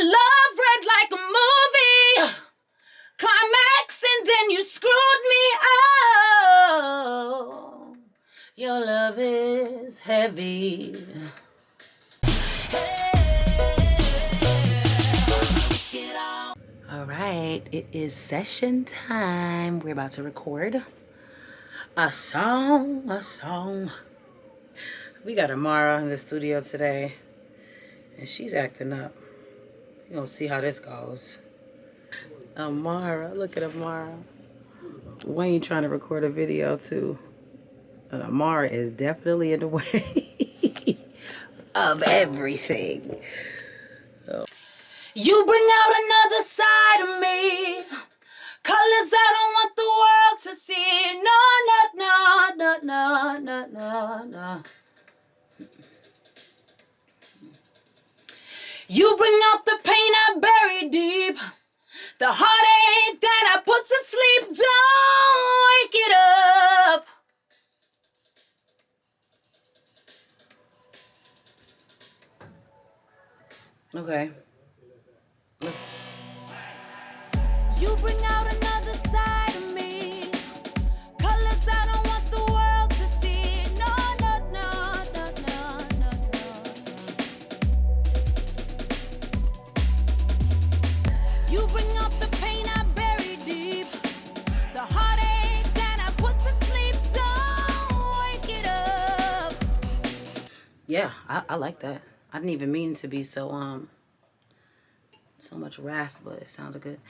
Our love read like a movie, climax, and then you screwed me. Oh, your love is heavy. All right, it is session time. We're about to record a song. We got Amara in the studio today, and she's acting up. We're gonna see how this goes. Amara, look at Amara. Wayne trying to record a video too. And Amara is definitely in the way of everything. Oh. You bring out another side of me, colors I don't want the world to see. No. You bring out the pain I bury deep, the heartache that I put to sleep. Don't wake it up. Okay. You bring out another side of me, colors I don't want the world to see. No. You bring out the pain I bury deep, the heartache that I put to sleep. Don't wake it up. Yeah, I like that. I didn't even mean to be so much rasp, but it sounded good.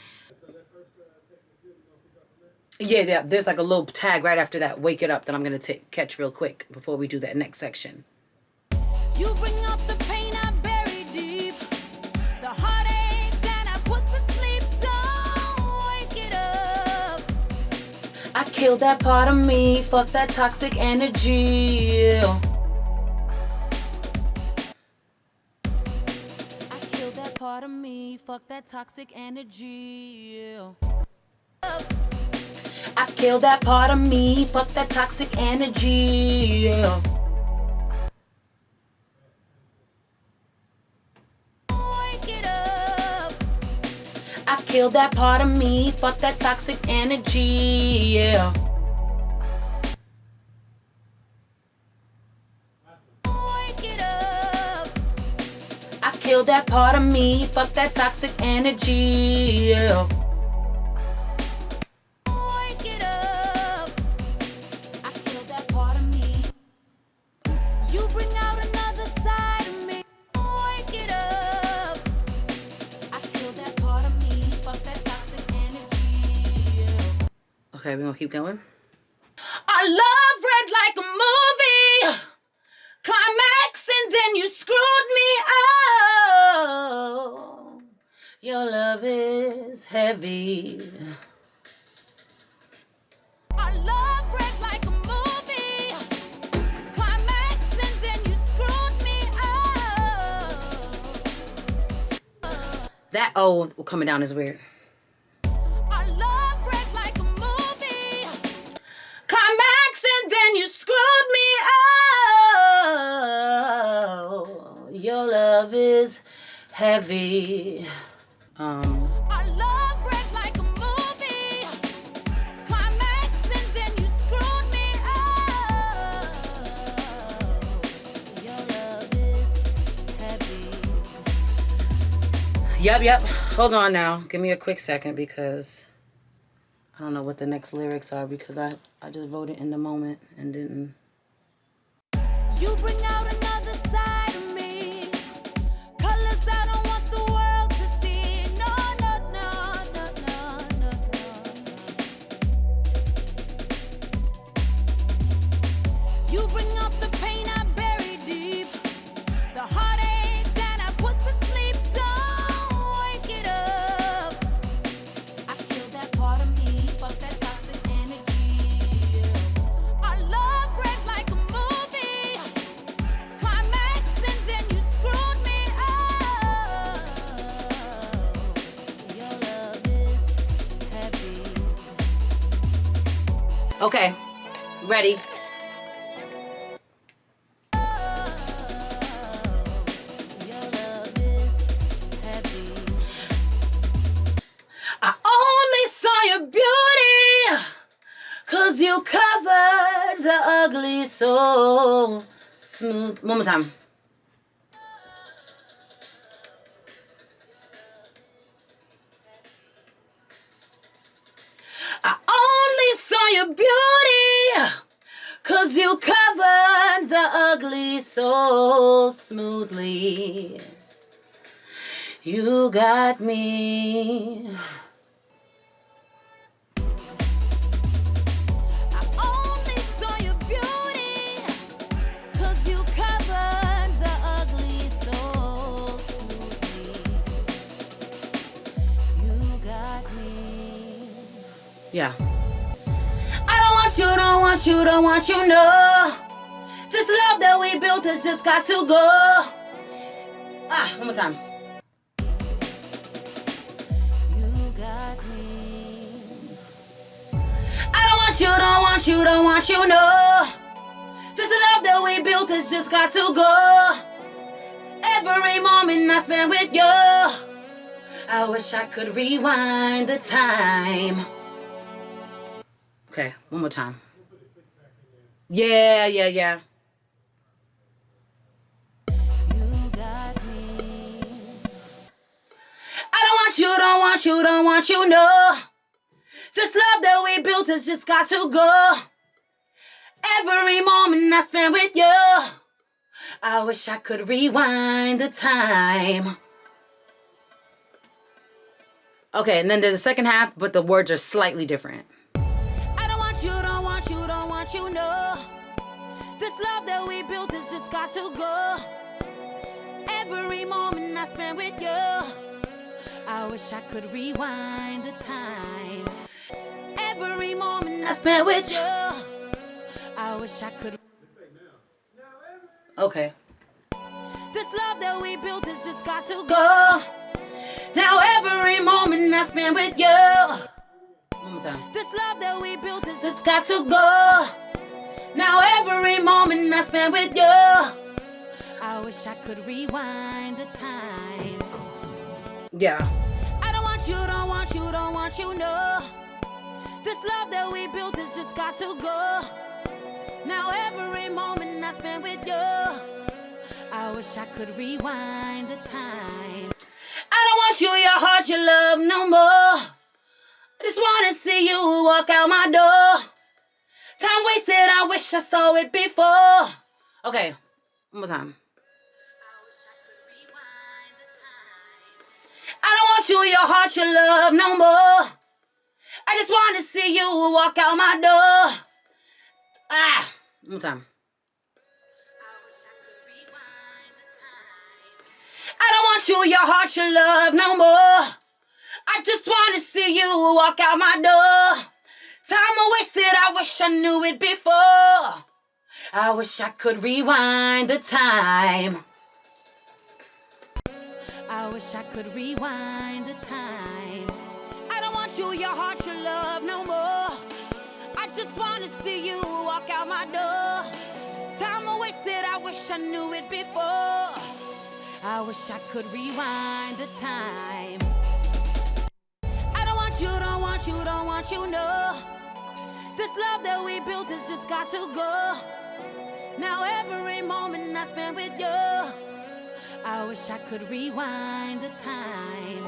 Yeah, there's like a little tag right after that, wake it up, that I'm gonna catch real quick before we do that next section. You bring up the pain I bury deep, the heartache that I put to sleep. Don't wake it up. I killed that part of me, fuck that toxic energy. Part of me, fuck that toxic energy. I killed that part of me, fuck that toxic energy. Wake it up. I killed that part of me, fuck that toxic energy. Kill that part of me, fuck that toxic energy. Wake it up. I kill that part of me. You bring out another side of me. Wake it up. I kill that part of me, fuck that toxic energy. Okay, we're gonna keep going. Our love read like a movie, climax, and then you screwed me. Oh, your love is heavy. Our love read like a movie, climax, and then you screwed me. That O coming down is weird. Our love read like a movie, climax, and then you screwed me. Your love is heavy. Our love read like a movie, climax, and then you screwed me. Your love is heavy. Yep. Hold on now. Give me a quick second because I don't know what the next lyrics are because I just wrote it in the moment and didn't. You bring out another side of me, colors I don't want the world to see. No. You bring up the pain I bury deep, the heartache that I put to sleep. Don't wake it up. I killed that part of me, fuck that toxic energy. Our love read like a movie, climax, and then you screwed me. Your love is heavy. Okay, ready. Your love is heavy. you covered the ugly so smooth. One more time. I only saw your beauty, 'cause you covered the ugly so smoothly. You got me. I only saw your beauty, 'cause you covered the ugly so smoothly. You got me. Yeah. I don't want you, don't want you, don't want you, no. This love that we built has just got to go. One more time. You got me. I don't want you, don't want you, don't want you, no. This love that we built has just got to go. Every moment I spend with you, I wish I could rewind the time. Okay, one more time. Yeah. You got me. I don't want you, don't want you, don't want you, no. This love that we built has just got to go. Every moment I spend with you, I wish I could rewind the time. Okay, and then there's a second half, but the words are slightly different. I don't want you, don't want you, don't want you, no. This love that we built has just got to go. Every moment I spend with you, I wish I could rewind the time. Every moment I spent with you, I wish I could. Okay. This love that we built has just got to go. Now every moment I spend with you. One more time. This love that we built has just got to go. Now every moment I spend with you, I wish I could rewind the time. Yeah. I don't want you, don't want you, don't want you, no. This love that we built has just got to go. Now every moment I spend with you, I wish I could rewind the time. I don't want you, your heart, your love no more. I just want to see you walk out my door. Time wasted, I wish I saw it before. Okay, one more time. I don't want you, your heart, your love no more. I just want to see you walk out my door. One more time. I don't want you, your heart, your love no more. I just want to see you walk out my door. Time wasted, I wish I knew it before. I wish I could rewind the time. I wish I could rewind the time. I don't want you, your heart, your love no more. I just want to see you walk out my door. Time wasted, I wish I knew it before. I wish I could rewind the time. I don't want you, don't want you, don't want you, no. This love that we built has just got to go. Now every moment I spend with you, I wish I could rewind the time.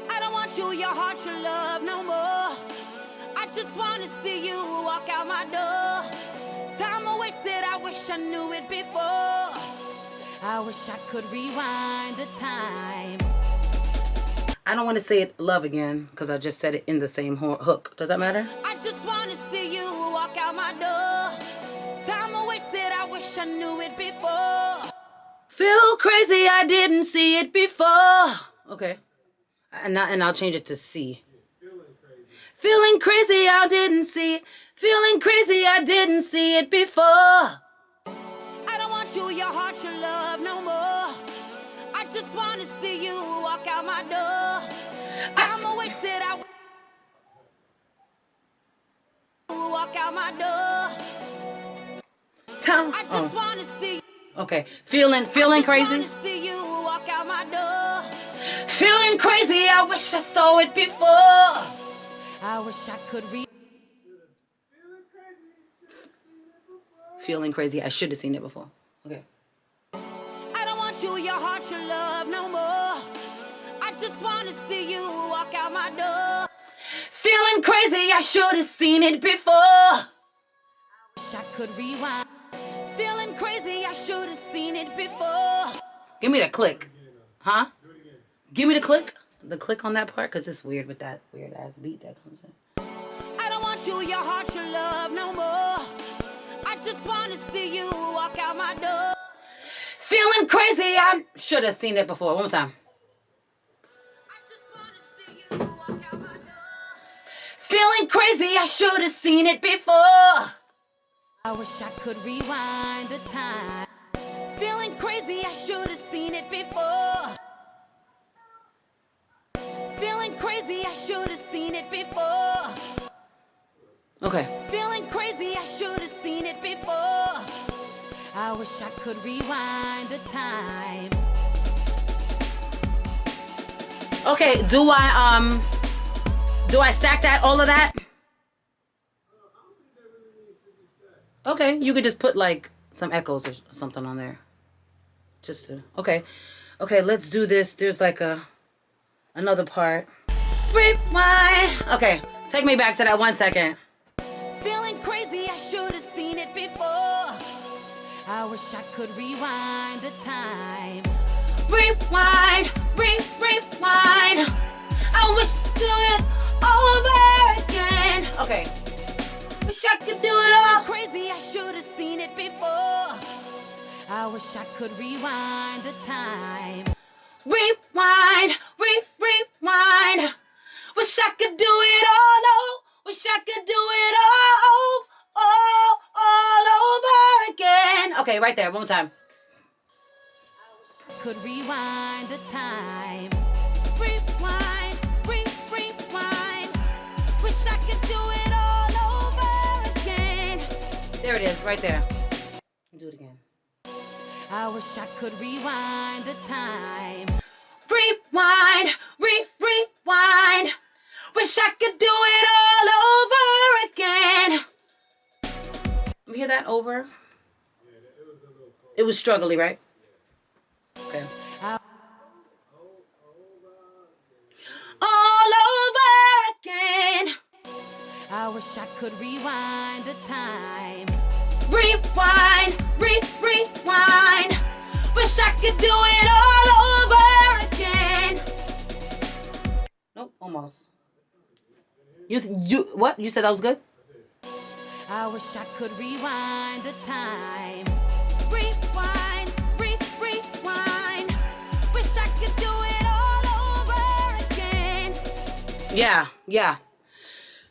I don't want you, your heart, your love no more. I just want to see you walk out my door. Time wasted, I wish I knew it before. I wish I could rewind the time. I don't want to say it love again because I just said it in the same hook. Does that matter? I just want to see you walk out my door. Time wasted, I wish I knew it before. Feel crazy, I didn't see it before. Okay. And I'll change it to C. Feeling crazy, I didn't see it. Feeling crazy, I didn't see it before. I don't want you, your heart, your love no more. I just want to see you walk out my door. I'm wasted, I walk out my door. I just want to see. Okay, feeling crazy. Want to see you walk out my door. Feeling crazy, I wish I saw it before. I wish I could read. Feeling crazy, Feeling crazy. I should have seen it before. Okay. I don't want you, your heart, your love no more. I just want to see you walk out my door. Feeling crazy. I should have seen it before. Wish I could rewind. Feeling crazy. I should have seen it before. Give me the click. Huh? Give me the click. The click on that part, because it's weird with that weird ass beat that comes in. I don't want you, your heart, your love no more. I just want to see you walk out my door. Feeling crazy. I should have seen it before. One more time. I just want to see you walk out my door. Feeling crazy. I should have seen it before. I wish I could rewind the time. Feeling crazy. I should have seen it before. Feeling crazy, I should have seen it before. Okay. Feeling crazy, I should have seen it before. I wish I could rewind the time. Okay, do I stack that, all of that? Okay, you could just put like some echoes or something on there. Just to, okay. Okay, let's do this. There's like another part. Rewind. Okay, take me back to that 1 second. Feeling crazy, I should have seen it before. I wish I could rewind the time. Rewind, rewind. I wish I could do it over again. Okay. Wish I could do it all. Crazy, I should have seen it before. I wish I could rewind the time. Rewind, rewind. Wish I could do it all over. Wish I could do it all over again. Okay, right there, one more time. Could rewind the time. Rewind, rewind. Wish I could do it all over again. There it is, right there. Do it again. I wish I could rewind the time. Rewind, rewind. Wish I could do it all over again. You hear that over? It was struggly, right? Okay. All over again. I wish I could rewind the time. Rewind, rewind. Wish I could do it all over again. Nope, almost. You what? You said that was good? I wish I could rewind the time. Rewind, rewind. Wish I could do it all over again. Yeah.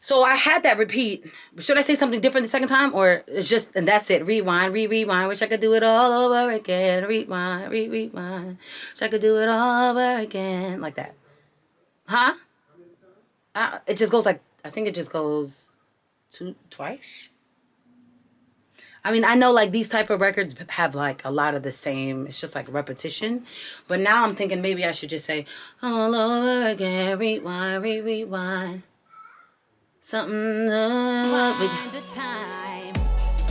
So I had that repeat. Should I say something different the second time, or it's just, and that's it? Rewind, rewind. Wish I could do it all over again. Rewind, rewind. Wish I could do it all over again, like that. Huh? It just goes like, I think it just goes twice. I mean, I know like these type of records have like a lot of the same, it's just like repetition. But now I'm thinking maybe I should just say, all over again, rewind, rewind. Something rewind the time.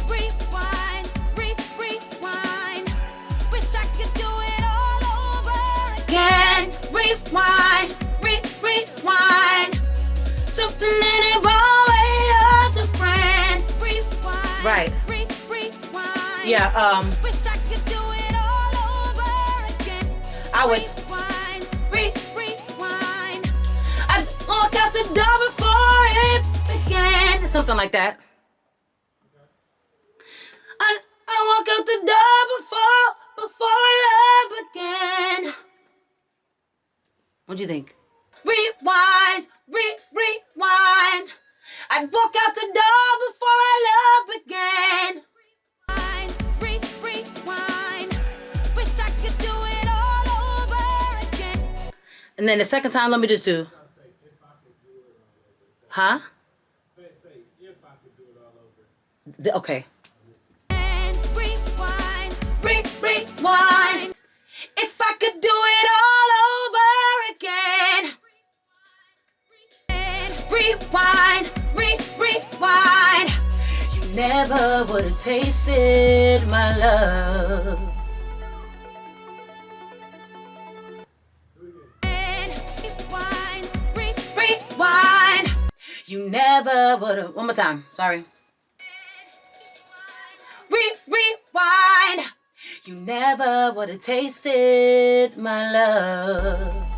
Rewind, rewind. Wish I could do it all over again. Rewind, rewind. Something in it wrong way of the friend. Rewind. Right. Rewind. Yeah, wish I could do it all over again. I would rewind. I'd walk out the door before it began. Something like that. I walk out the door before love began. What do you think? Rewind, rewind. I'd walk out the door before our love began. Rewind, rewind. Wish I could do it all over again. And then the second time, let me just do. Huh? Say, if I could do it all over. Okay. And rewind, rewind. If I could do it all over again. Rewind, rewind. You never would have tasted my love. Rewind. You never would have. One more time. Sorry. Rewind. You never would have tasted my love.